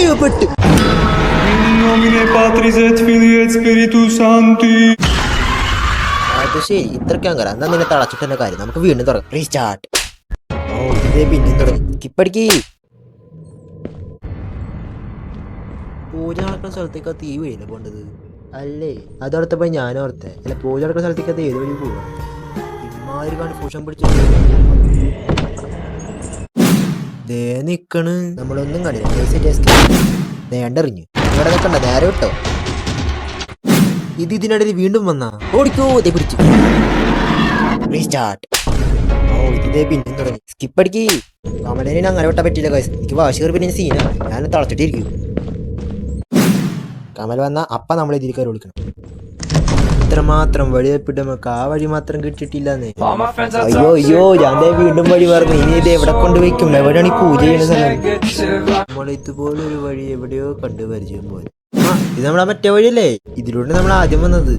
രക്ഷപ്പെട്ട്. അത് ശരി, ഇത്രയ്ക്ക് അങ്ങനെ എന്നാ നിന്നെ തളച്ചിട്ടെന്ന കാര്യം. നമുക്ക് വീണ്ടും തുടങ്ങാം. റീസ്റ്റാർട്ട്. ഓ ഇതേ പിന്നെയും തുടങ്ങി. സ്കിപ്പടിക്ക്. പൂജ നടക്കുന്ന സ്ഥലത്തേക്ക് തീ വീഴില്ല പോണ്ടത് അല്ലേ? അതോർത്തപ്പോ ഞാൻ ഓർത്തെ. അല്ല, പൂജ നടക്കുന്ന സ്ഥലത്തേക്ക് ഏത് വഴി പോവാ? ഇമാതിരി കൺഫ്യൂഷൻ പിടിച്ചു. ദേ നിക്കണ്. നമ്മളൊന്നും കണ്ടില്ല. നേണ്ടറിഞ്ഞു. ഇവിടെ നിൽക്കണ്ട, നേരെ വിട്ടോ. ഇതിനിടയിൽ വീണ്ടും വന്നാ ഓടിക്കോ. ഇതേ പിടിച്ചു. റീസ്റ്റാർട്ട്. ഓ ഇതേ പിന്നെയും തുടങ്ങി. സ്കിപ്പടിക്ക്. കമലേനെ അങ്ങനെ വിട്ടാൻ പറ്റില്ല ഗൈസ്. എനിക്ക് വാശി കയറി പിന്നെ സീനാ. ഞാൻ തളച്ചിട്ടിരിക്കും. കമൽ വന്ന അപ്പ നമ്മൾ ഇതിൽ കയറി വിളിക്കണം. ഇത്രമാത്രം വഴി തപ്പിട്ട് നമുക്ക് ആ വഴി മാത്രം കിട്ടിയിട്ടില്ലെന്നേ. അയ്യോ അയ്യോ, ഞാൻ വീണ്ടും വഴി പറഞ്ഞു. ഇനി ഇത് എവിടെ കൊണ്ട് വയ്ക്കും? എവിടെയാണ് ഈ പൂജ ചെയ്യുന്ന സ്ഥലം? നമ്മൾ ഇതുപോലൊരു വഴി എവിടെയോ കണ്ടു പരിചയം പോലെ. ആ ഇത് നമ്മളാ മറ്റേ വഴിയല്ലേ? ഇതിലൂടെ നമ്മൾ ആദ്യം വന്നത്.